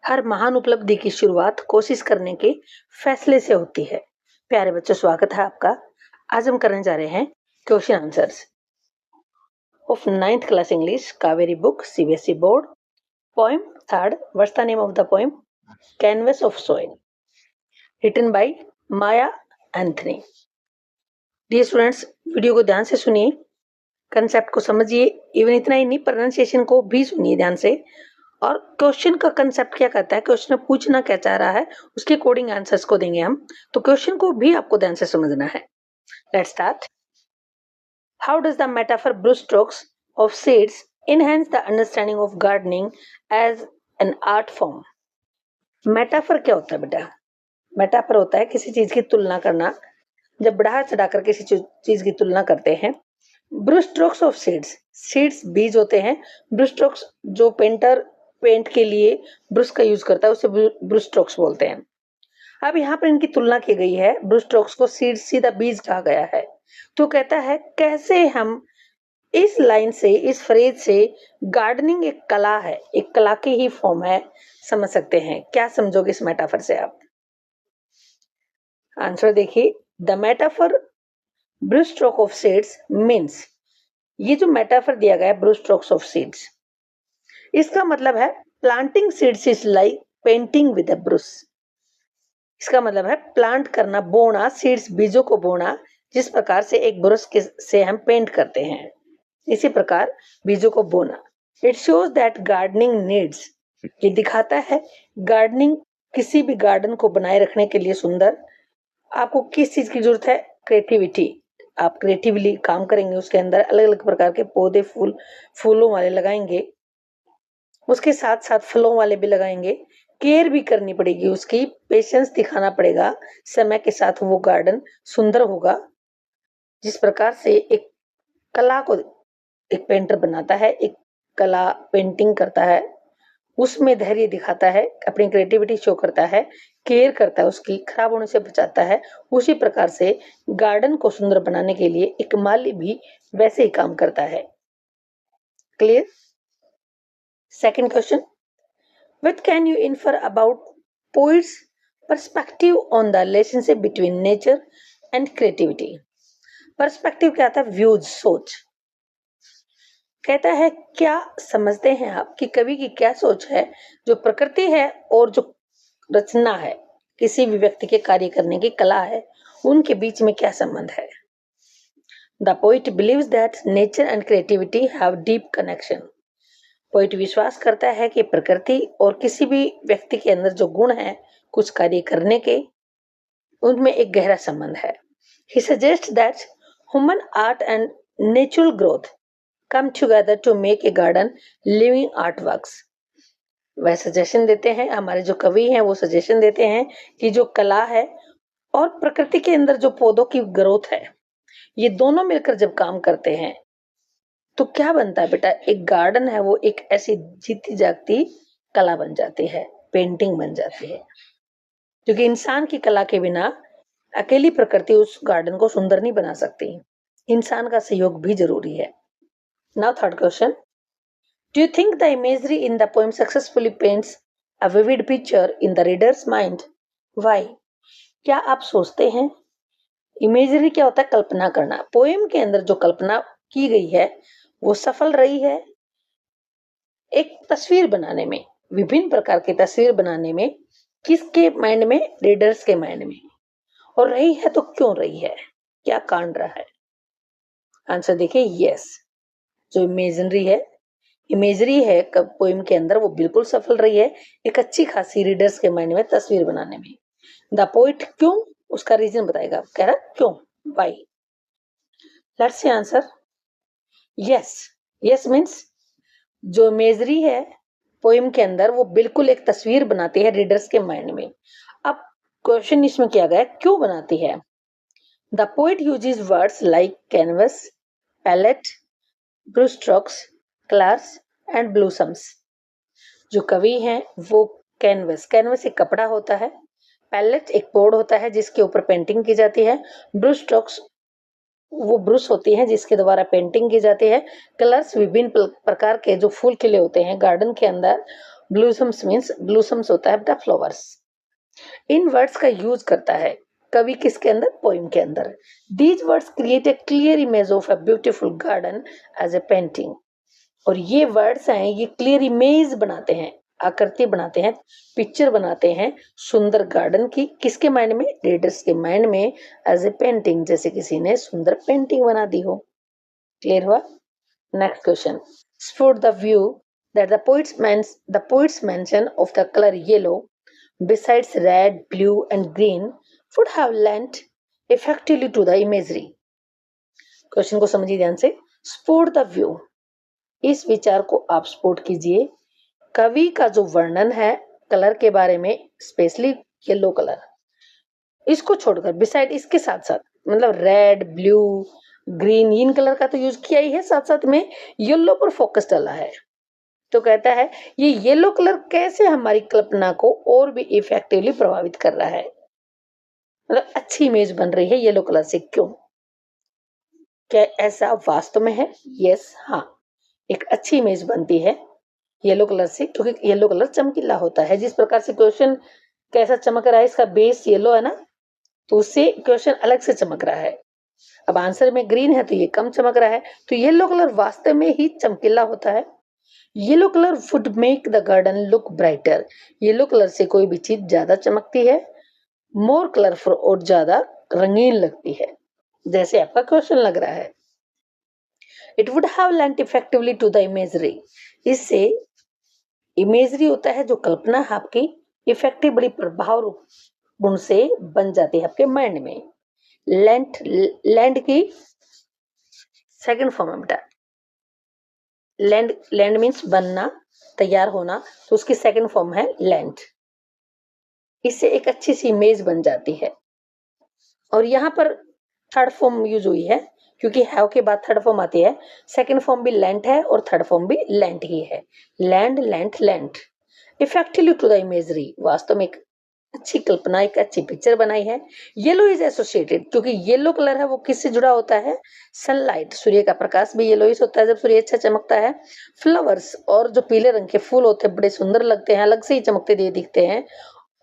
हर महान उपलब्धि की शुरुआत कोशिश करने के फैसले से होती है। प्यारे बच्चों, स्वागत है आपका। आज हम करने जा रहे हैं question answers of 9th class English Kaveri book CBSE board poem third. What's the name of the poem? Canvas of soil, written by Maya Anthony. Dear students, video को ध्यान से सुनिए, कंसेप्ट को समझिए। इवन इतना ही नहीं, प्रोनाउंसिएशन को भी सुनिए ध्यान से। और क्वेश्चन का कंसेप्ट क्या कहता है, क्वेश्चन पूछना क्या चाह रहा है, उसके अकॉर्डिंग आंसर्स को देंगे हम। तो क्वेश्चन को भी आपको ध्यान से समझना है। Let's start. How does the metaphor brush strokes of seeds enhance the understanding of gardening as an art form? Metaphor क्या होता है बेटा? मेटाफर होता है किसी चीज की तुलना करना। जब बढ़ा चढ़ाकर किसी चीज की तुलना करते हैं। Brush strokes of seeds, seeds बीज होते हैं। ब्रूश स्ट्रोक्स जो पेंटर पेंट के लिए ब्रश का यूज करता है उसे ब्रूश स्ट्रोक्स बोलते हैं। अब यहाँ पर इनकी तुलना की गई है। ब्रूश स्ट्रोक्स को सीड सीधा बीज कहा गया है। तो कहता है कैसे हम इस लाइन से, इस फ्रेज से गार्डनिंग एक कला है, एक कला की ही फॉर्म है, समझ सकते हैं। क्या समझोगे इस मेटाफर से आप? आंसर देखिए। The metaphor brush stroke of seeds means, ये जो मेटाफर दिया गया है ब्रूश स्ट्रोक्स ऑफ सीड्स, इसका मतलब है planting seeds is like painting with a brush. इसका मतलब है प्लांट करना, बोना, सीड्स बीजों को बोना, जिस प्रकार से एक ब्रश से हम पेंट करते हैं, इसी प्रकार बीजों को बोना। It shows that gardening needs, ये दिखाता है गार्डनिंग, किसी भी गार्डन को बनाए रखने के लिए सुंदर, आपको किस चीज की जरूरत है? क्रिएटिविटी। आप क्रिएटिवली काम करेंगे, उसके अंदर अलग अलग प्रकार के पौधे, फूलों वाले लगाएंगे, उसके साथ साथ फलों वाले भी लगाएंगे। केयर भी करनी पड़ेगी उसकी, पेशेंस दिखाना पड़ेगा। समय के साथ वो गार्डन सुंदर होगा। जिस प्रकार से एक कला को एक पेंटर बनाता है, एक कला पेंटिंग करता है, उसमें धैर्य दिखाता है, अपनी क्रिएटिविटी शो करता है, केयर करता है, उसकी खराब होने से बचाता है, उसी प्रकार से गार्डन को सुंदर बनाने के लिए एक माली भी वैसे ही काम करता है। Clear? Second question, what can you infer about poet's perspective on the relationship between nature and creativity? Perspective क्या आता है? व्यूज, सोच। कहता है क्या समझते हैं आप कि कवि की क्या सोच है, जो प्रकृति है और जो रचना है, किसी भी व्यक्ति के कार्य करने की कला है, उनके बीच में क्या संबंध है? The poet believes that nature and creativity have deep connection. Poet विश्वास करता है कि प्रकृति और किसी भी व्यक्ति के अंदर जो गुण है कुछ कार्य करने के, उनमें एक गहरा संबंध है। He suggests that human art and natural growth come together to make a garden living artworks. वह सजेशन देते हैं, हमारे जो कवि हैं वो सजेशन देते हैं कि जो कला है और प्रकृति के अंदर जो पौधों की ग्रोथ है, ये दोनों मिलकर जब काम करते हैं तो क्या बनता है बेटा? एक गार्डन है वो एक ऐसी जीती जागती कला बन जाती है, पेंटिंग बन जाती है। क्योंकि इंसान की कला के बिना अकेली प्रकृति उस गार्डन को सुंदर नहीं बना सकती, इंसान का सहयोग भी जरूरी है। Now third question, do you think the imagery in the poem successfully paints a vivid picture in the readers mind? Why? क्या आप सोचते हैं? इमेजरी क्या होता है? कल्पना करना। पोएम के अंदर जो कल्पना की गई है वो सफल रही है एक तस्वीर बनाने में, विभिन्न प्रकार की तस्वीर बनाने में। किसके माइंड में? रीडर्स के माइंड में। और रही है तो क्यों रही है, क्या कारण रहा है? आंसर देखिए, यस। जो इमेजरी है पोएम के अंदर, वो बिल्कुल सफल रही है एक अच्छी खासी रीडर्स के माइंड में तस्वीर बनाने में। द पोइट क्यों, उसका रीजन बताएगा। कह रहा क्यों, why. Let's see answer. Yes, yes means जो इमेजरी है पोएम के अंदर वो बिल्कुल एक तस्वीर बनाती है रीडर्स के माइंड में। अब क्वेश्चन इसमें किया गया क्यों बनाती है? The poet uses words like canvas, palette, brush strokes, colours and blossoms. जो कवि हैं वो कैनवस एक कपड़ा होता है, पैलेट एक बोर्ड होता है जिसके ऊपर पेंटिंग की जाती है, ब्रूश स्ट्रोक्स वो ब्रश होती है जिसके द्वारा पेंटिंग की जाती है, कलर्स विभिन्न प्रकार के जो फूल खिले होते हैं गार्डन के अंदर ब्लूसम्स मीन्स ब्लूसम्स होता है बेटा फ्लावर्स। इन वर्ड्स का यूज करता है कवि किसके अंदर, पोइम के अंदर। These words create a clear image of a beautiful garden as a painting. और ये वर्ड्स हैं, ये क्लियर इमेज बनाते हैं, आकृति बनाते हैं, पिक्चर बनाते हैं सुंदर गार्डन की, किसके माइंड में, रीडर्स के माइंड में, एज ए पेंटिंग, जैसे किसी ने सुंदर पेंटिंग बना दी हो। क्लियर हुआ? Next question, support the view that the poet's mention of the color yellow besides red, blue and green would have lent effectively to the imagery. Question को समझिए ध्यान से। support the view, इस विचार को आप सपोर्ट कीजिए। कवि का जो वर्णन है कलर के बारे में, स्पेशली येलो कलर, इसको छोड़कर बिसाइड, इसके साथ साथ, मतलब red, blue, green, in colour का तो यूज किया ही है, साथ साथ में येलो पर फोकस डाला है। तो कहता है ये येलो कलर कैसे हमारी कल्पना को और भी इफेक्टिवली प्रभावित कर रहा है, मतलब अच्छी इमेज बन रही है येलो कलर से। क्यों, क्या ऐसा वास्तव में है? यस, हाँ, एक अच्छी इमेज बनती है येलो कलर से, क्योंकि येलो कलर चमकीला होता है। जिस प्रकार से क्वेश्चन कैसा चमक रहा है, इसका बेस येलो है ना, तो उससे क्वेश्चन अलग से चमक रहा है। अब आंसर में ग्रीन है तो ये कम चमक रहा है, तो येलो कलर वास्तव में ही चमकीला होता है। Yellow colour would make the garden look brighter, yellow colour से कोई भी चीज ज्यादा चमकती है, मोर कलरफुल, और ज्यादा रंगीन लगती है, जैसे आपका क्वेश्चन लग रहा है। It would have lent effectively to the imagery, इससे इमेजरी होता है जो कल्पना है आपकी, इफेक्टिव बड़ी प्रभाव गुण से बन जाती है आपके माइंड में। लेंट, लैंड की सेकंड फॉर्म है बेटा, लैंड मीन्स बनना, तैयार होना, तो उसकी सेकंड फॉर्म है लैंड। इससे एक अच्छी सी इमेज बन जाती है। और यहाँ पर थर्ड फॉर्म यूज हुई है, क्योंकि हैव के बाद थर्ड फॉर्म आती है। सेकंड फॉर्म भी लैंड है और थर्ड फॉर्म भी लैंड ही है। Land, land, land. Effectively to the imagery, वास्तव में एक अच्छी कल्पना, एक अच्छी पिक्चर बनाई है। येलो इज एसोसिएटेड, क्योंकि येलो कलर है वो किससे जुड़ा होता है, सनलाइट, सूर्य का प्रकाश भी येलोइश होता है जब सूर्य अच्छा चमकता है। फ्लावर्स, और जो पीले रंग के फूल होते हैं बड़े सुंदर लगते हैं, अलग से ही चमकते हुए दिखते हैं।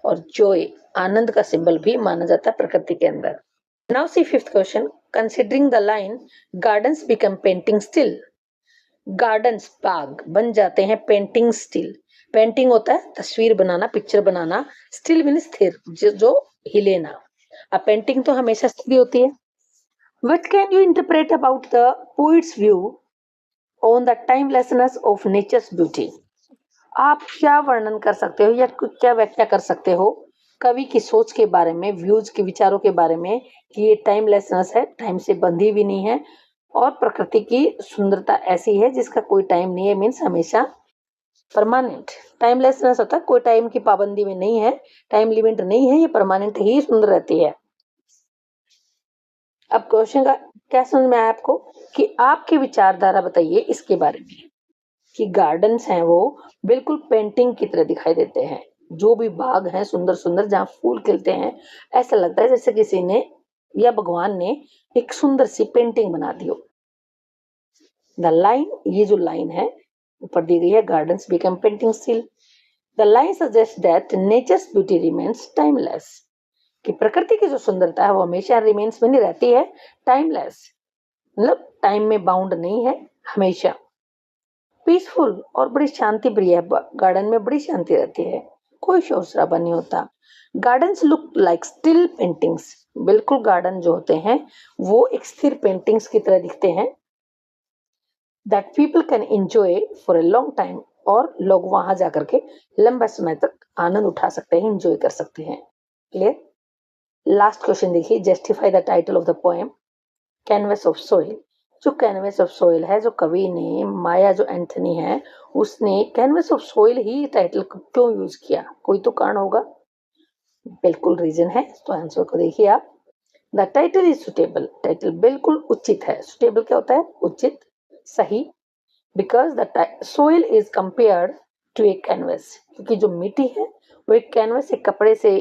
और जॉय, आनंद का सिंबल भी माना जाता है प्रकृति के अंदर। Now see fifth question, considering the line gardens become painting still, gardens, बाग बन जाते हैं पेंटिंग स्टिल। पेंटिंग होता है तस्वीर बनाना, पिक्चर बनाना, स्टिल मीन स्थिर, जो हिले ना। अब पेंटिंग तो हमेशा स्थिर होती है। What can you interpret about the poet's view on the timelessness of nature's beauty? आप क्या वर्णन कर सकते हो या क्या व्याख्या कर सकते हो कवि की सोच के बारे में, व्यूज के विचारों के बारे में, कि ये टाइमलेसनेस है, टाइम से बंधी भी नहीं है, और प्रकृति की सुंदरता ऐसी है जिसका कोई टाइम नहीं है, मीन्स हमेशा परमानेंट। टाइमलेसनेस होता है कोई टाइम की पाबंदी में नहीं है, टाइम लिमिट नहीं है, ये परमानेंट ही सुंदर रहती है। अब क्वेश्चन का क्या समझ में आया आपको, कि आपकी विचारधारा बताइए इसके बारे में, कि गार्डन्स हैं वो बिल्कुल पेंटिंग की तरह दिखाई देते हैं। जो भी बाग हैं सुंदर सुंदर, जहाँ फूल खिलते हैं, ऐसा लगता है जैसे किसी ने या भगवान ने एक सुंदर सी पेंटिंग बना दी हो। द लाइन, ये जो लाइन है ऊपर दी गई है, gardens become painting still, the line suggest that nature's beauty remains timeless, कि प्रकृति की जो सुंदरता है वो हमेशा रिमेन्स में नहीं रहती है, टाइमलेस, मतलब टाइम में बाउंड नहीं है, हमेशा पीसफुल और बड़ी शांति प्रिय है। गार्डन में बड़ी शांति रहती है, कोई शोर शराबा नहीं होता। Gardens look like still paintings, बिल्कुल गार्डन जो होते हैं वो एक स्थिर पेंटिंग्स की तरह दिखते हैं। That people can enjoy for a long time, और लोग वहां जाकर के लंबा समय तक आनंद उठा सकते हैं, एंजॉय कर सकते हैं। क्लियर? लास्ट क्वेश्चन देखिए, justify the title of the poem canvas of soil. जो कैनवस ऑफ सोइल है, जो कवि ने, माया जो एंथनी है, उसने canvas of soil he title क्यों यूज किया, कोई तो कारण होगा, बिल्कुल रीजन है। तो आंसर को देखिए आप। The title is suitable, title बिल्कुल उचित है। सुटेबल क्या होता है, उचित, सही। Because the soil is compared to a canvas, क्योंकि जो मिट्टी है वो एक कैनवस, एक कपड़े से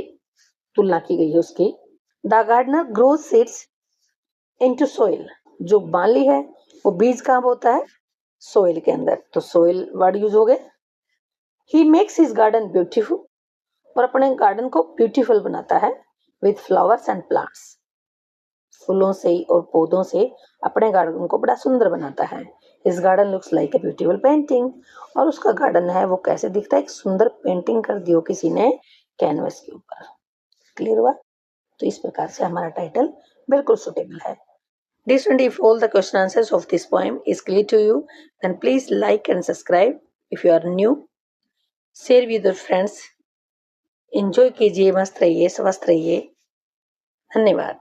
तुलना की गई है उसकी। The gardener grows seeds into soil, जो बाली है वो बीज कहाँ होता है, सोइल के अंदर, तो सोइल वर्ड यूज हो गए। He makes his garden beautiful, और अपने गार्डन को ब्यूटीफुल बनाता है विथ फ्लावर्स एंड प्लांट्स, फूलों से और पौधों से अपने गार्डन को बड़ा सुंदर बनाता है। His garden looks like a beautiful painting, और उसका गार्डन है वो कैसे दिखता है, एक सुंदर पेंटिंग कर दी हो किसी ने कैनवस के ऊपर। क्लियर हुआ? तो इस प्रकार से हमारा टाइटल बिल्कुल सुटेबल है। Dear student, if all the question answers of this poem is clear to you, then please like and subscribe. If you are new, share with your friends. Enjoy कीजिए, मस्त रहिए, स्वस्थ रहिए। धन्यवाद।